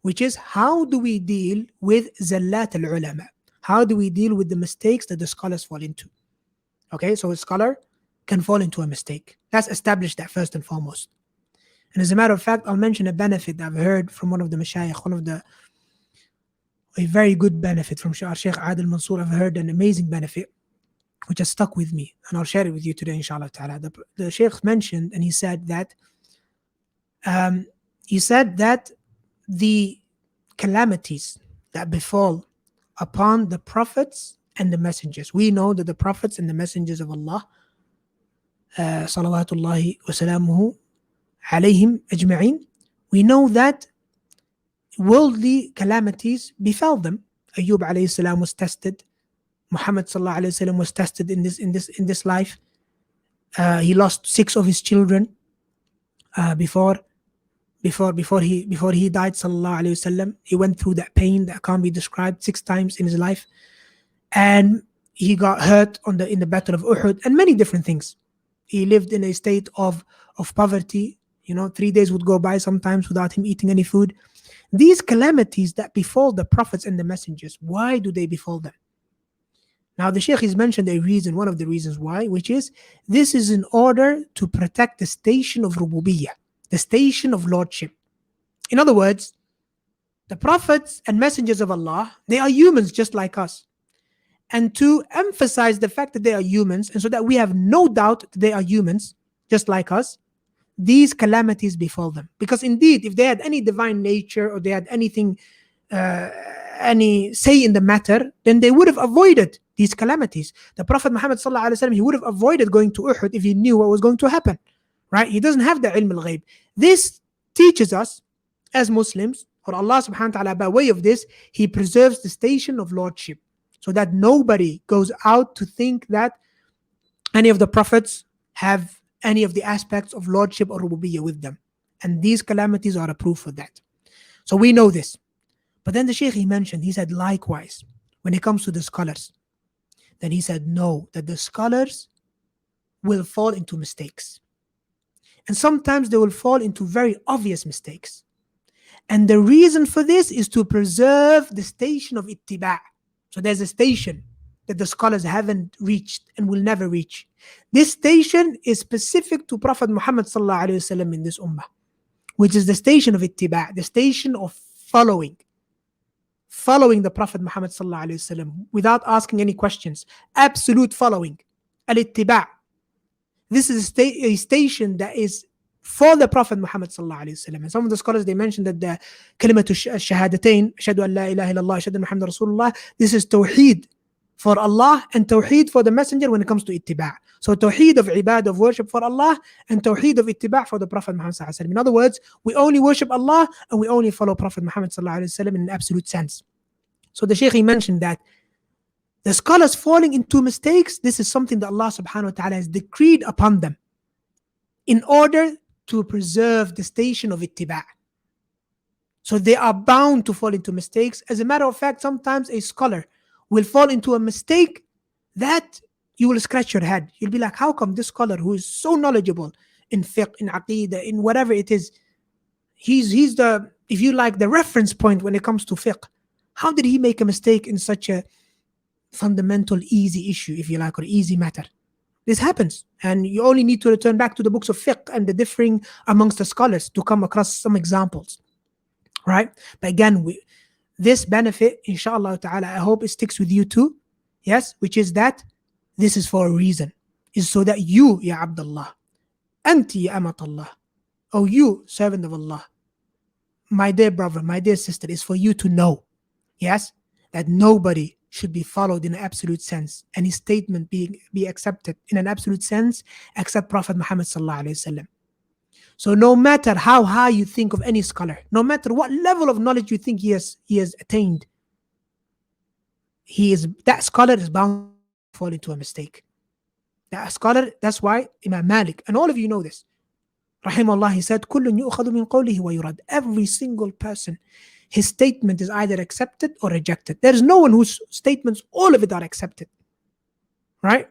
which is how do we deal with zallat al-ulama? How do we deal with the mistakes that the scholars fall into? Okay, so a scholar can fall into a mistake. Let's establish that first and foremost. And as a matter of fact, I'll mention a benefit that I've heard from one of the mashayikh, a very good benefit from Sheikh Adil Mansour. I've heard an amazing benefit which has stuck with me, and I'll share it with you today, inshallah ta'ala. The Sheikh mentioned, and he said that the calamities that befall upon the prophets and the messengers. We know that the prophets and the messengers of Allah, salawatullahi wa salamuhu alayhim ajma'in, we know that worldly calamities befell them. Ayyub alayhi salam was tested. Muhammad sallallahu alayhi wasallam was tested in this life. He lost 6 of his children before he died, sallallahu alayhi wasallam. He went through that pain that can't be described 6 times in his life, and he got hurt in the battle of Uhud, and many different things. He lived in a state of poverty. 3 days would go by sometimes without him eating any food. These calamities that befall the prophets and the messengers, why do they befall them? Now the Shaykh has mentioned a reason, one of the reasons why, which is this is in order to protect the station of rububiyyah, the station of lordship. In other words, the prophets and messengers of Allah, they are humans just like us. And to emphasize the fact that they are humans, and so that we have no doubt that they are humans just like us, these calamities befall them. Because indeed, if they had any divine nature or they had anything, any say in the matter, then they would have avoided these calamities. The Prophet Muhammad sallallahu alaihi wasallam, he would have avoided going to Uhud if he knew what was going to happen. Right? He doesn't have the ilm al-ghayb. This teaches us as Muslims, or Allah subhanahu wa ta'ala, by way of this, He preserves the station of lordship, so that nobody goes out to think that any of the prophets have any of the aspects of lordship or rububiyyah with them. And these calamities are a proof for that. So we know this. But then the Shaykh, he said likewise, when it comes to the scholars, then he said no, that the scholars will fall into mistakes. And sometimes they will fall into very obvious mistakes. And the reason for this is to preserve the station of ittiba'. So there's a station that the scholars haven't reached and will never reach. This station is specific to Prophet Muhammad sallallahu alaihi wasallam in this ummah, which is the station of ittiba', the station of following the Prophet Muhammad sallallahu alaihi wasallam without asking any questions. Absolute following, al-ittiba'. This is a station that is for the Prophet Muhammad sallallahu alaihi wasallam. And some of the scholars, they mentioned that the kalimatu shahadatain, ashhadu an la ilaha illallah, ashhadu anna Muhammad Rasulullah, this is tawheed for Allah and tawheed for the messenger when it comes to ittiba'. So tawheed of ibad, of worship for Allah, and tawheed of ittiba' for the Prophet Muhammad sallallahu alaihi wasallam. In other words, we only worship Allah and we only follow Prophet Muhammad sallallahu alaihi wasallam in an absolute sense. So the Shaykh, he mentioned that the scholars falling into mistakes, this is something that Allah subhanahu wa ta'ala has decreed upon them in order to preserve the station of ittiba'. So they are bound to fall into mistakes. As a matter of fact, sometimes a scholar will fall into a mistake that you will scratch your head. You'll be like, how come this scholar who is so knowledgeable in fiqh, in aqeedah, in whatever it is, he's the, if you like, the reference point when it comes to fiqh. How did he make a mistake in such a fundamental, easy issue, if you like, or easy matter? This happens, and you only need to return back to the books of fiqh and the differing amongst the scholars to come across some examples, right? But again, this benefit, inshallah ta'ala, I hope it sticks with you too, yes, which is that this is for a reason, is so that you, ya Abdullah, anti ya amatallah, oh you, servant of Allah, my dear brother, my dear sister, is for you to know, yes, that nobody should be followed in an absolute sense, and his statement be accepted in an absolute sense, except Prophet Muhammad sallallahu alaihi wasallam. So no matter how high you think of any scholar, no matter what level of knowledge you think he has attained, that scholar is bound to fall into a mistake. That scholar, that's why Imam Malik, and all of you know this, rahimahullah, he said, كُلٌّ يُؤْخَذُ مِنْ قَوْلِهِ وَيُرَدْ. Every single person, his statement is either accepted or rejected. There is no one whose statements, all of it, are accepted. Right?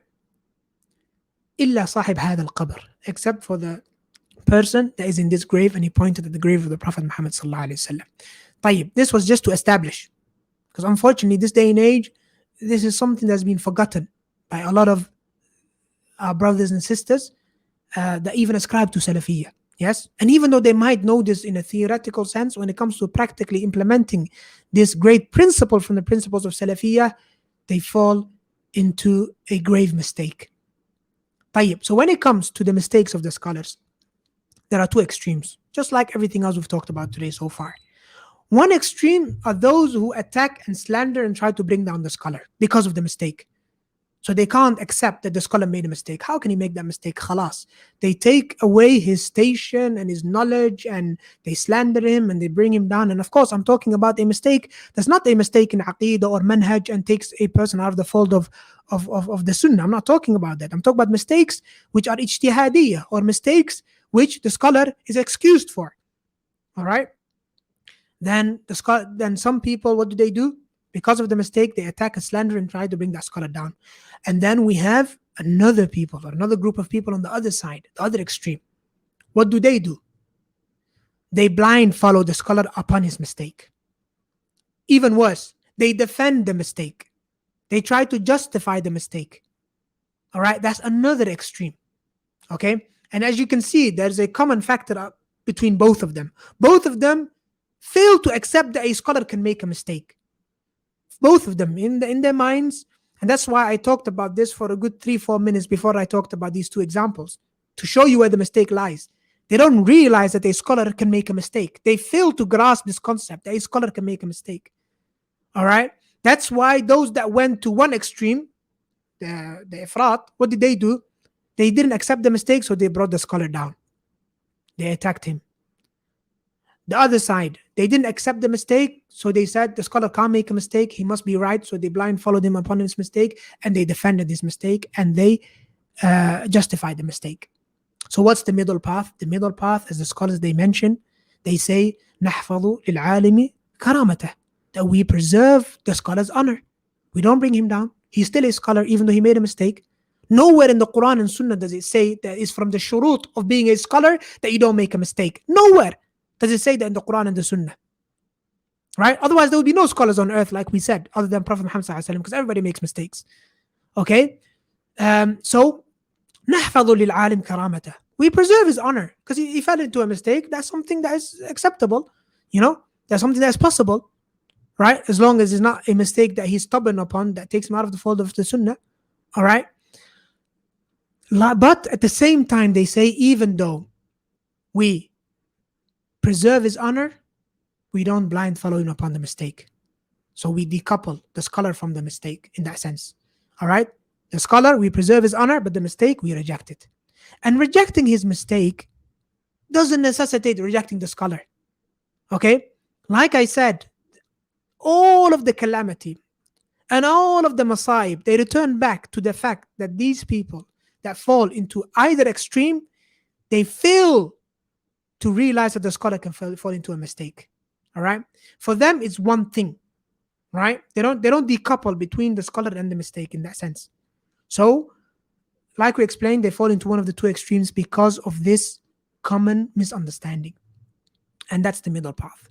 إِلَّا صَاحِبْ هَذَا الْقَبْرِ. Except for the person that is in this grave, and he pointed at the grave of the Prophet Muhammad sallallahu alaihi wasallam. طيب, this was just to establish, because unfortunately this day and age, this is something that's been forgotten by a lot of our brothers and sisters that even ascribe to Salafiyya. Yes, and even though they might know this in a theoretical sense, when it comes to practically implementing this great principle from the principles of Salafiyya, they fall into a grave mistake. طيب, so when it comes to the mistakes of the scholars, there are two extremes, just like everything else we've talked about today so far. One extreme are those who attack and slander and try to bring down the scholar because of the mistake. So they can't accept that the scholar made a mistake. How can he make that mistake? Khalas. They take away his station and his knowledge, and they slander him and they bring him down. And of course, I'm talking about a mistake that's not a mistake in aqeedah or manhaj and takes a person out of the fold of the sunnah. I'm not talking about that. I'm talking about mistakes which are ijtihadiyah, or mistakes which the scholar is excused for. All right? Then some people, what do? Because of the mistake, they attack and slander and try to bring that scholar down. And then we have another group of people on the other side, the other extreme. What do? They blind follow the scholar upon his mistake. Even worse, they defend the mistake. They try to justify the mistake. All right, that's another extreme. Okay, and as you can see, there's a common factor between both of them. Both of them fail to accept that a scholar can make a mistake. Both of them in their minds. And that's why I talked about this for a good 3-4 minutes before I talked about these two examples, to show you where the mistake lies. They don't realize that a scholar can make a mistake. They fail to grasp this concept that a scholar can make a mistake. All right? That's why those that went to one extreme, the ifrat, what did they do? They didn't accept the mistake, so they brought the scholar down. They attacked him. The other side, they didn't accept the mistake, so they said the scholar can't make a mistake, he must be right, so they blind followed him upon his mistake, and they defended his mistake, and they justified the mistake. So what's the middle path? The middle path, as the scholars they mention, they say, نَحْفَظُ لِلْعَالِمِ كَرَامَتَهُ, that we preserve the scholar's honor. We don't bring him down. He's still a scholar, even though he made a mistake. Nowhere in the Qur'an and Sunnah does it say that it's from the shurut of being a scholar that you don't make a mistake. Nowhere does it say that in the Qur'an and the Sunnah. Right? Otherwise, there would be no scholars on earth, like we said, other than Prophet Muhammad sallallahu alaihi wasallam, because everybody makes mistakes. Okay? So, نَحْفَظُ لِلْعَالِمِ كَرَامَتَهُ, we preserve his honor, because he fell into a mistake. That's something that is acceptable. That's something that is possible. Right? As long as it's not a mistake that he's stubborn upon, that takes him out of the fold of the Sunnah. All right? But at the same time, they say, even though we preserve his honor, we don't blind follow him upon the mistake. So we decouple the scholar from the mistake in that sense. All right? The scholar, we preserve his honor, but the mistake, we reject it. And rejecting his mistake doesn't necessitate rejecting the scholar. Okay? Like I said, all of the calamity and all of the masaib, they return back to the fact that these people that fall into either extreme, they fail to realize that the scholar can fall into a mistake. All right? For them, it's one thing. Right? They don't decouple between the scholar and the mistake in that sense. So, like we explained, they fall into one of the two extremes because of this common misunderstanding. And that's the middle path.